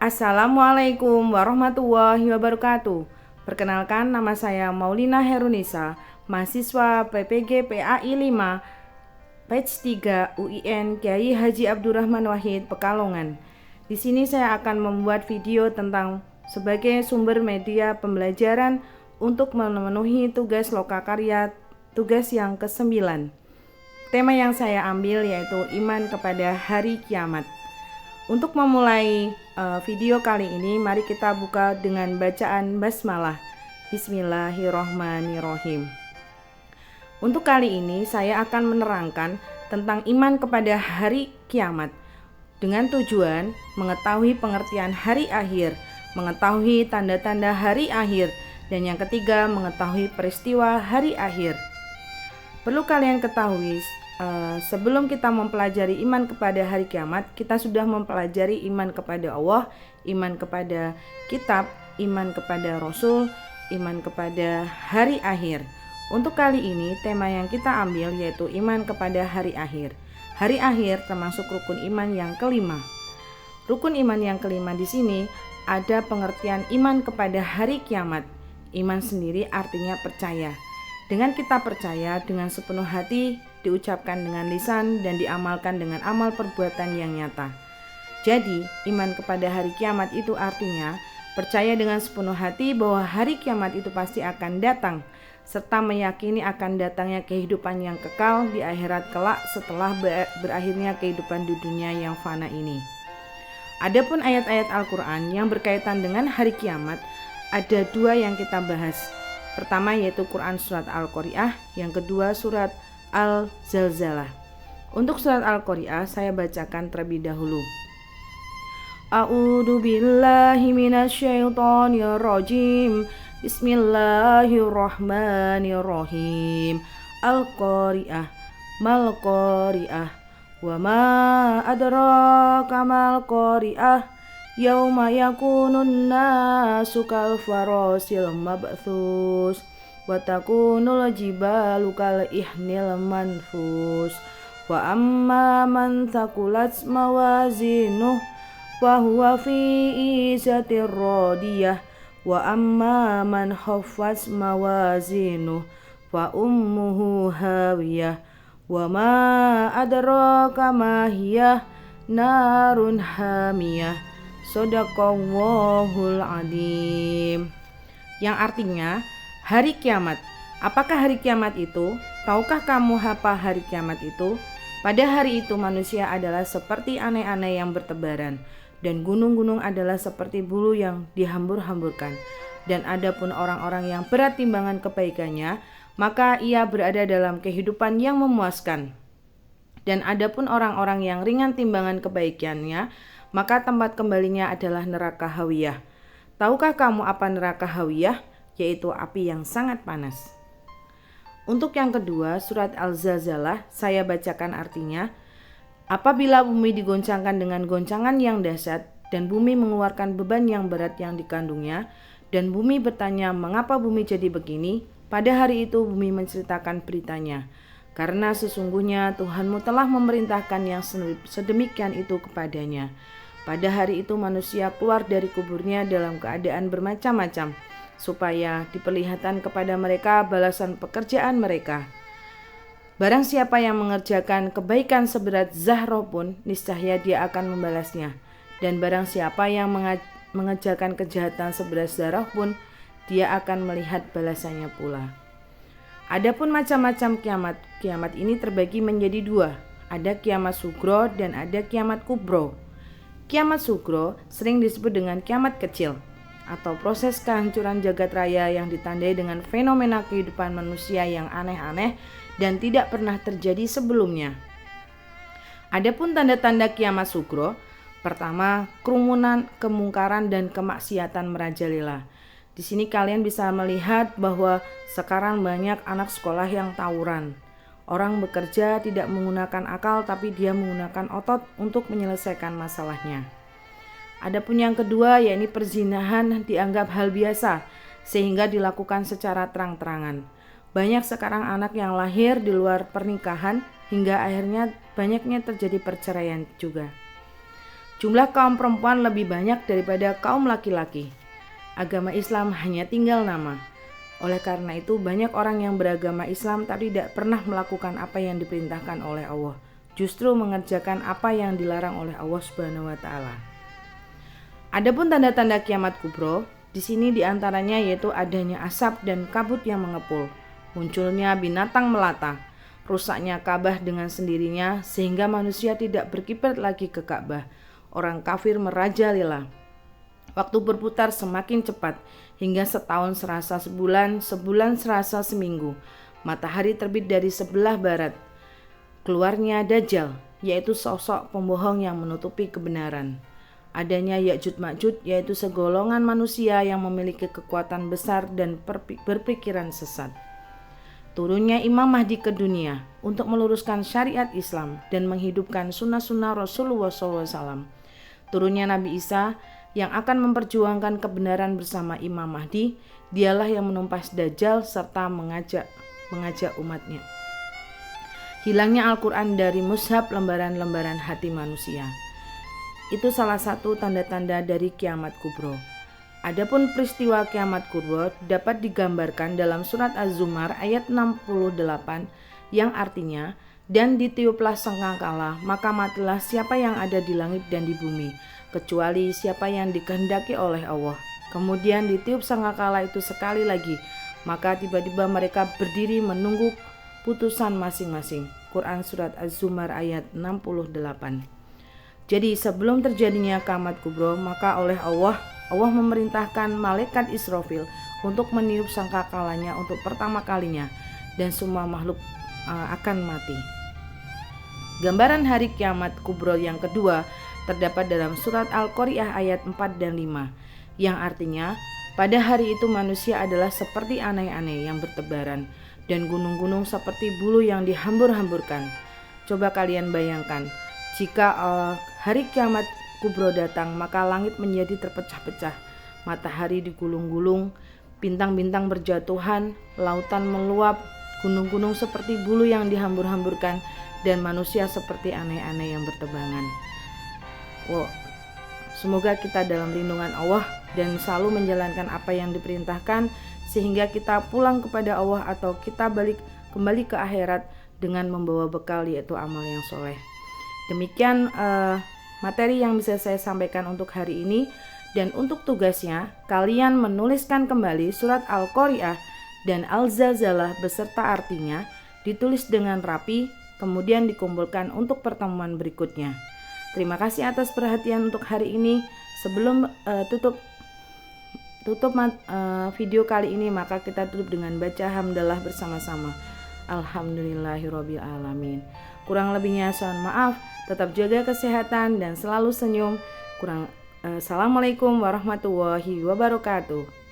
Assalamualaikum warahmatullahi wabarakatuh. Perkenalkan, nama saya Maulina Herunisa, mahasiswa PPG PAI 5, Batch 3 UIN Kiai Haji Abdurrahman Wahid, Pekalongan. Di sini saya akan membuat video tentang sebagai sumber media pembelajaran untuk memenuhi tugas lokakarya tugas yang ke-9. Tema yang saya ambil yaitu iman kepada hari kiamat. Untuk memulai video kali ini, mari kita buka dengan bacaan basmalah. Bismillahirrohmanirrohim. Untuk kali ini saya akan menerangkan tentang iman kepada hari kiamat dengan tujuan mengetahui pengertian hari akhir, mengetahui tanda-tanda hari akhir, dan yang ketiga mengetahui peristiwa hari akhir. Perlu kalian ketahui, sebelum kita mempelajari iman kepada hari kiamat, kita sudah mempelajari iman kepada Allah, iman kepada kitab, iman kepada Rasul, iman kepada hari akhir. Untuk kali ini tema yang kita ambil yaitu iman kepada hari akhir. Hari akhir termasuk rukun iman yang kelima. Rukun iman yang kelima di sini ada pengertian iman kepada hari kiamat. Iman sendiri artinya percaya. Dengan kita percaya dengan sepenuh hati, diucapkan dengan lisan, dan diamalkan dengan amal perbuatan yang nyata. Jadi, iman kepada hari kiamat itu artinya percaya dengan sepenuh hati bahwa hari kiamat itu pasti akan datang, serta meyakini akan datangnya kehidupan yang kekal di akhirat kelak setelah berakhirnya kehidupan di dunia yang fana ini. Adapun ayat-ayat Al-Quran yang berkaitan dengan hari kiamat, ada dua yang kita bahas. Pertama yaitu Quran surat Al-Qari'ah, yang kedua surat Al-Zalzalah. Untuk surat Al-Qari'ah saya bacakan terlebih dahulu. A'udzu billahi minasyaitonir rajim. Bismillahirrahmanirrahim. Al-Qari'ah, mal Qari'ah, wa ma adraka mal Qari'ah. Yauma yakunun nasu kal farasil mabthus wa takunul jibalu kal ihnil manfus wa amma man thaqulat mawazinuh fa huwa fi izatir radiyah wa amma man khaffat mawazinuh fa ummuhu hawiyah wa ma adraka ma hiya narun hamiyah. Shadaqallahul adzim. Yang artinya hari kiamat. Apakah hari kiamat itu? Tahukah kamu apa hari kiamat itu? Pada hari itu manusia adalah seperti aneh-aneh yang bertebaran, dan gunung-gunung adalah seperti bulu yang dihambur-hamburkan. Dan adapun orang-orang yang berat timbangan kebaikannya, maka ia berada dalam kehidupan yang memuaskan. Dan adapun orang-orang yang ringan timbangan kebaikannya, maka tempat kembalinya adalah neraka hawiyah. Tahukah kamu apa neraka hawiyah? Yaitu api yang sangat panas. Untuk yang kedua, surat Al-Zalzalah, saya bacakan artinya. Apabila bumi digoncangkan dengan goncangan yang dahsyat, dan bumi mengeluarkan beban yang berat yang dikandungnya, dan bumi bertanya mengapa bumi jadi begini, pada hari itu bumi menceritakan beritanya. Karena sesungguhnya Tuhanmu telah memerintahkan yang sedemikian itu kepadanya. Pada hari itu manusia keluar dari kuburnya dalam keadaan bermacam-macam, supaya diperlihatkan kepada mereka balasan pekerjaan mereka. Barang siapa yang mengerjakan kebaikan seberat Zahroh pun, niscaya dia akan membalasnya. Dan barang siapa yang mengerjakan kejahatan seberat Zarah pun, dia akan melihat balasannya pula. Adapun macam-macam kiamat. Kiamat ini terbagi menjadi dua. Ada kiamat sugro dan ada kiamat kubro. Kiamat sugro sering disebut dengan kiamat kecil, atau proses kehancuran jagat raya yang ditandai dengan fenomena kehidupan manusia yang aneh-aneh dan tidak pernah terjadi sebelumnya. Adapun tanda-tanda kiamat sugro, pertama, kerumunan, kemungkaran, dan kemaksiatan merajalela. Di sini kalian bisa melihat bahwa sekarang banyak anak sekolah yang tawuran. Orang bekerja tidak menggunakan akal, tapi dia menggunakan otot untuk menyelesaikan masalahnya. Adapun yang kedua, yakni perzinahan dianggap hal biasa, sehingga dilakukan secara terang-terangan. Banyak sekarang anak yang lahir di luar pernikahan, hingga akhirnya banyaknya terjadi perceraian juga. Jumlah kaum perempuan lebih banyak daripada kaum laki-laki. Agama Islam hanya tinggal nama. Oleh karena itu banyak orang yang beragama Islam tapi tidak pernah melakukan apa yang diperintahkan oleh Allah, justru mengerjakan apa yang dilarang oleh Allah Subhanahu wa taala. Adapun tanda-tanda kiamat kubro, di sini diantaranya yaitu adanya asap dan kabut yang mengepul, munculnya binatang melata, rusaknya Ka'bah dengan sendirinya sehingga manusia tidak berkiblat lagi ke Ka'bah. Orang kafir merajalela. Waktu berputar semakin cepat hingga setahun serasa sebulan, sebulan serasa seminggu. Matahari terbit dari sebelah barat. Keluarnya Dajjal, yaitu sosok pembohong yang menutupi kebenaran. Adanya Ya'juj Ma'juj, yaitu segolongan manusia yang memiliki kekuatan besar dan berpikiran sesat. Turunnya Imam Mahdi ke dunia untuk meluruskan syariat Islam dan menghidupkan sunnah-sunnah Rasulullah SAW. Turunnya Nabi Isa yang akan memperjuangkan kebenaran bersama Imam Mahdi, dialah yang menumpas Dajjal serta mengajak umatnya. Hilangnya Al-Quran dari mushaf lembaran-lembaran hati manusia. Itu salah satu tanda-tanda dari kiamat kubro. Adapun peristiwa kiamat kubro dapat digambarkan dalam surat Az-Zumar ayat 68 yang artinya, dan ditiuplah sangkakala, maka matilah siapa yang ada di langit dan di bumi, kecuali siapa yang dikehendaki oleh Allah. Kemudian ditiup sangkakala itu sekali lagi, maka tiba-tiba mereka berdiri menunggu putusan masing-masing. Quran surat Az-Zumar ayat 68. Jadi sebelum terjadinya kiamat kubro, maka oleh Allah memerintahkan malaikat Israfil untuk meniup sangkakalanya untuk pertama kalinya, dan semua makhluk akan mati. Gambaran hari kiamat kubro yang kedua terdapat dalam surat Al-Qari'ah ayat 4 dan 5, yang artinya pada hari itu manusia adalah seperti aneh-aneh yang bertebaran dan gunung-gunung seperti bulu yang dihambur-hamburkan. Coba kalian bayangkan, jika hari kiamat kubro datang, maka langit menjadi terpecah-pecah, matahari digulung-gulung, bintang-bintang berjatuhan, lautan meluap, gunung-gunung seperti bulu yang dihambur-hamburkan, dan manusia seperti aneh-aneh yang bertebangan. Semoga kita dalam lindungan Allah dan selalu menjalankan apa yang diperintahkan, sehingga kita pulang kepada Allah atau kita kembali ke akhirat dengan membawa bekal, yaitu amal yang soleh. Demikian materi yang bisa saya sampaikan untuk hari ini. Dan untuk tugasnya, kalian menuliskan kembali surat Al-Qari'ah dan Al-Zalzalah beserta artinya, ditulis dengan rapi, kemudian dikumpulkan untuk pertemuan berikutnya. Terima kasih atas perhatian untuk hari ini. Sebelum tutup video kali ini, maka kita tutup dengan baca hamdalah bersama-sama. Alhamdulillahirabbil alamin. Kurang lebihnya mohon maaf. Tetap jaga kesehatan dan selalu senyum. Assalamualaikum warahmatullahi wabarakatuh.